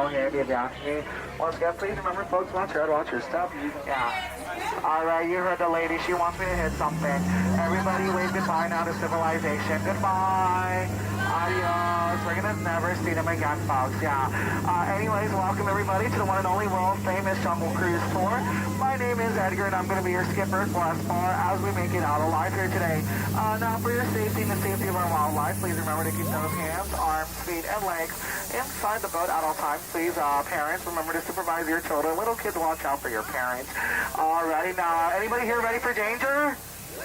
handy if you ask me. Once again, please remember, folks, watch your head, watch your step. Yeah. Alright, you heard the lady. She wants me to hit something. Everybody wave goodbye now to civilization. Goodbye. Adios. We're gonna never see them again, folks. Yeah. Anyways, welcome everybody to the one and only world famous Jungle Cruise Tour. My name is Edgar and I'm gonna be your skipper for as far as we make it out alive here today. Now for your safety and the safety of our wildlife, please remember to keep those hands, arms, feet, and legs inside the boat at all times. Please, parents, remember to supervise your children. Little kids, watch out for your parents. Alrighty, now, anybody here ready for danger?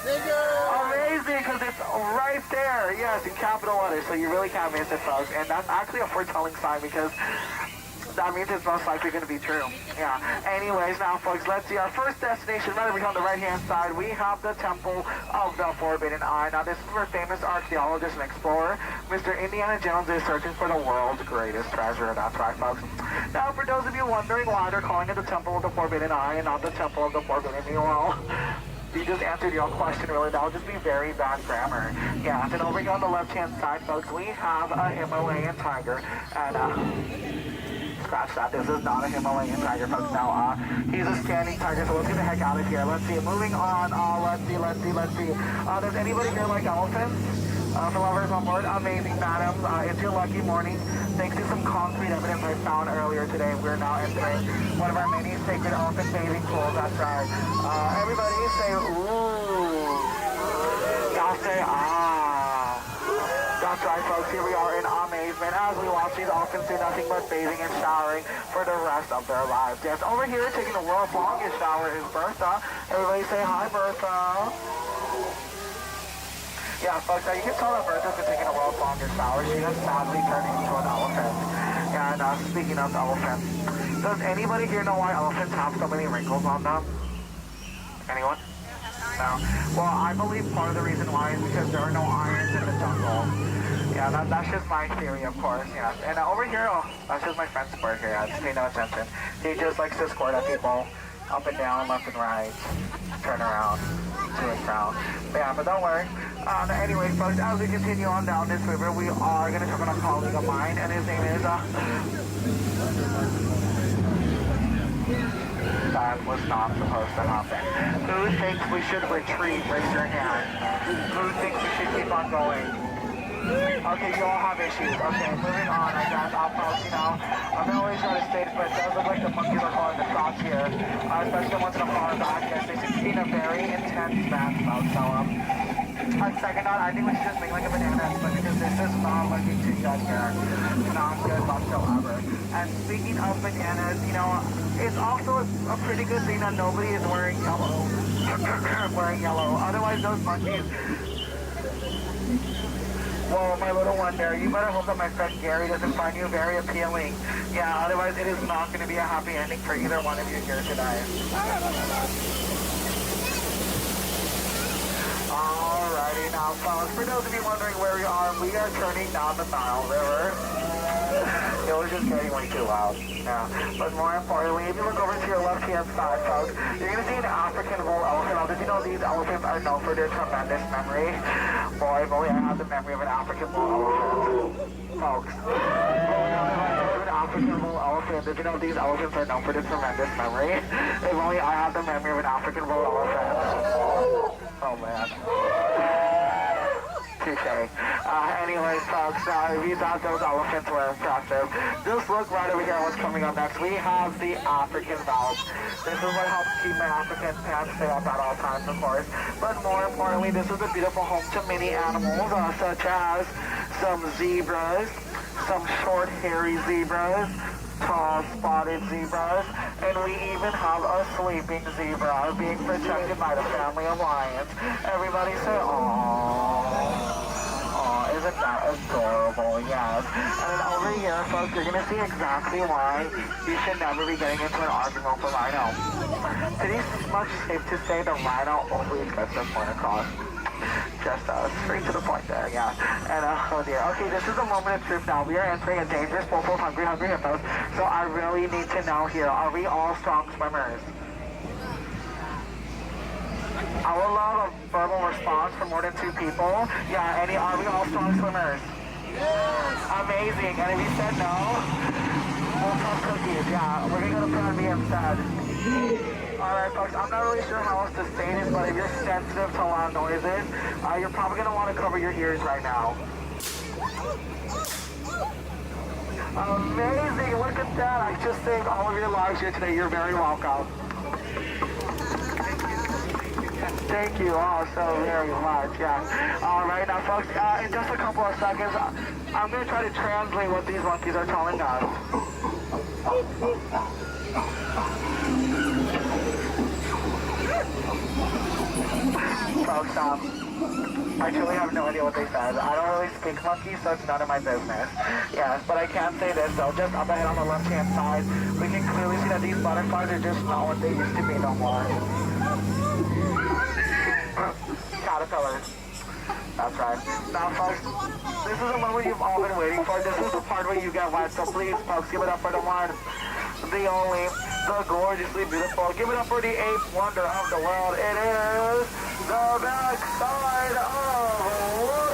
Amazing, because it's right there. Yes, in capital letters, so you really can't miss it, folks. And that's actually a foretelling sign because that means it's most likely going to be true. Yeah. Anyways, now, folks, let's see our first destination. Right over here on the right-hand side, we have the Temple of the Forbidden Eye. Now, this is where famous archaeologist and explorer Mr. Indiana Jones is searching for the world's greatest treasure. That's right, folks. Now, for those of you wondering why they're calling it the Temple of the Forbidden Eye and not the Temple of the Forbidden Eye, well, you just answered your own question, really. That would just be very bad grammar. Yeah, and over here on the left-hand side, folks, we have a Himalayan tiger. And, scratch that. This is not a Himalayan tiger, folks. Now, he's a standing tiger, so let's get the heck out of here. Let's see. Moving on. Let's see. Does anybody here like elephants? For lovers on board, amazing, madam. It's your lucky morning. Thanks to some concrete evidence I found earlier today, we're now entering one of our many sacred elephant bathing pools. That's right. Everybody say ooh. Y'all say ah. That's right, folks. Here we are in amazement as we watch these elephants do nothing but bathing and showering for the rest of their lives. Yes, over here taking the world's longest shower is Bertha. Everybody say hi, Bertha. Yeah, folks, you can tell that Bertha's been taking a world's longest shower. She has sadly turned into an elephant. And speaking of elephants, does anybody here know why elephants have so many wrinkles on them? Anyone? No. Well, I believe part of the reason why is because there are no irons in the jungle. Yeah, that's just my theory, of course, yeah. And over here, that's just my friend Squirt here, yeah, just pay no attention. He just likes to squirt at people, up and down, left and right, turn around, to and fro. Yeah, but don't worry. Anyway, folks, as we continue on down this river, we are going to talk about a colleague of mine, and his name is, that was not supposed to happen. Who thinks we should retreat? Raise your hand. Who thinks we should keep on going? Okay, you all have issues. Okay, moving on, I guess. Folks, you know, I'm not always trying to state, but it does look like the monkeys are calling the shots here. Especially the ones in the far back. Yes, they seem to be in a very intense match, folks. So, second out, I think we should just make like a banana split because this is not looking too good here. Not good whatsoever. And speaking of bananas, you know, it's also a pretty good thing that nobody is wearing yellow. Otherwise, those monkeys. Whoa, my little one there, you better hope that my friend Gary doesn't find you very appealing. Yeah, otherwise it is not going to be a happy ending for either one of you here today. Alrighty, now fellas, for those of you wondering where we are turning down the Nile River. It was just getting way too loud. Yeah. But more importantly, if you look over to your left-hand side, folks, you're going to see an African bull elephant. Now, did you know these elephants are known for their tremendous memory? Boy, I have the memory of an African bull elephant. Folks. African bull elephant. Did you know these elephants are known for their tremendous memory? If only I had the memory of an African bull elephant. Oh, man. Touché. Anyways, folks, if you thought those elephants were impressive, just look right over here what's coming up next. We have the African valve. This is what helps keep my African pants fit up at all times, of course. But more importantly, this is a beautiful home to many animals, such as some zebras, some short, hairy zebras, tall, spotted zebras, and we even have a sleeping zebra being protected by the family of lions. Everybody say, aww. Isn't that adorable? Yes. And then over here, folks, you're going to see exactly why you should never be getting into an argument with a rhino. Pretty much safe to say the rhino always gets their point across. Just straight to the point there, yeah. And oh dear. Okay, this is a moment of truth now. We are entering a dangerous pool full of hungry hippos. So I really need to know here, are we all strong swimmers? I would love a verbal response from more than 2 people. Yeah, are we all strong swimmers? Yes. Amazing. And if you said no, We'll have cookies, yeah. We're gonna go to Plan B instead. Alright folks, I'm not really sure how else to say this, but if you're sensitive to loud noises, you're probably gonna want to cover your ears right now. Amazing, look at that. I just saved all of your lives here today. You're very welcome. Thank you all so very much, yeah. All right, now folks, in just a couple of seconds, I'm going to try to translate what these monkeys are telling us. Folks, I truly have no idea what they said. I don't really speak monkey, so it's none of my business. Yes, but I can say this, though, just up ahead on the left-hand side, we can clearly see that these butterflies are just not what they used to be no more. Caterpillars. That's right. Now, folks, this is the moment you've all been waiting for. This is the part where you get wet, so please, folks, give it up for the one, the only, the gorgeously beautiful. Give it up for the eighth wonder of the world. It is the backside of water.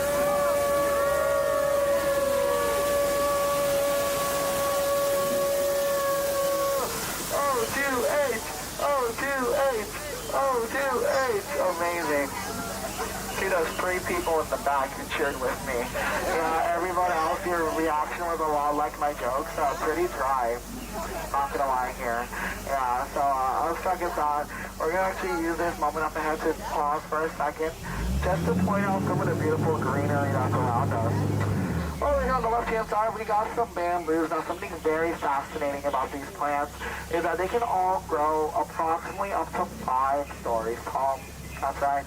Amazing. See those three people in the back who cheered with me. Yeah, everyone else, your reaction was a lot like my jokes. Pretty dry. Not gonna lie here. Yeah, so let's check this out. We're gonna actually use this moment up ahead to pause for a second, just to point out some of the beautiful greenery that's around us. Over here on the left-hand side, we got some bamboos. Now, something very fascinating about these plants is that they can all grow approximately up to 5 stories tall. That's right.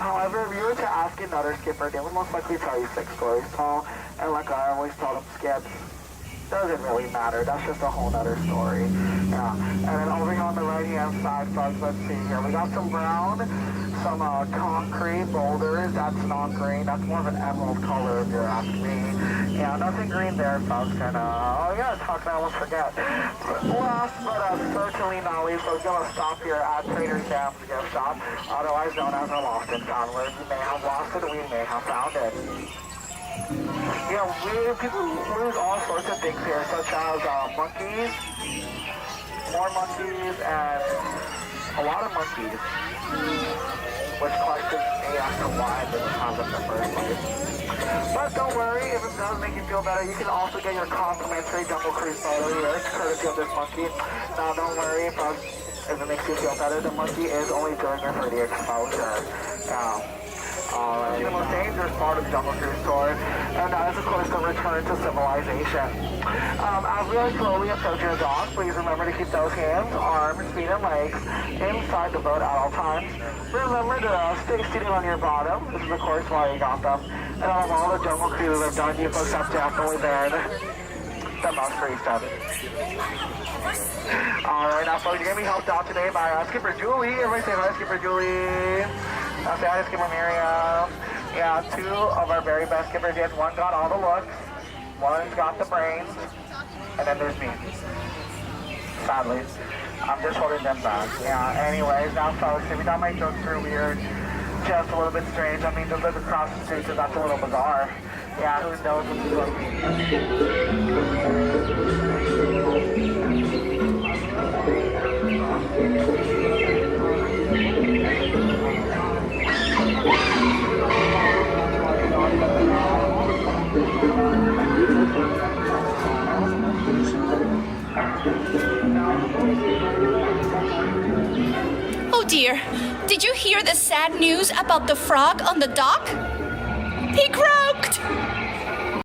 However, if you were to ask another skipper, they would most likely tell you 6 stories tall. And like I always tell them, skips, doesn't really matter. That's just a whole other story. Yeah. And then over here on the right-hand side, folks, let's see here. We got some brown, some concrete boulders. That's not green. That's more of an emerald color if you're asking me. Yeah, nothing green there, folks. And, oh yeah, how can I almost forget? Last but certainly not least, we're going to stop here at Trader Sam's gift shop, otherwise known as a lost and found, where we may have lost it, we may have found it. You know, people lose all sorts of things here, such as monkeys, more monkeys, and a lot of monkeys, which questions me as to why I didn't have them in the first place. But don't worry, if it does make you feel better, you can also get your complimentary Jungle Cruise photo here, courtesy of this monkey. Now don't worry, if it makes you feel better, the monkey is only doing it for the exposure. The most dangerous part of the Jungle Cruise tour, and that is of course the return to civilization. As we are slowly approaching the dock, please remember to keep those hands, arms, feet, and legs inside the boat at all times. Remember to stay seated on your bottom. This is of course why you got them. And out of all the Jungle Cruises I've done, you folks have definitely been the most recent. Alright, now folks, you're going to be helped out today by Skipper Julie. Everybody say hi, Skipper Julie. Now say hi to Skipper Miriam. Yeah, 2 of our very best skippers. Yes, one got all the looks, one's got the brains, and then there's me. Sadly, I'm just holding them back. Yeah, anyways, now folks, if you thought my jokes were weird, just a little bit strange, I mean, just look across the street, because that's a little bizarre. Yeah, who knows what this will Oh dear, did you hear the sad news about the frog on the dock? He croaked!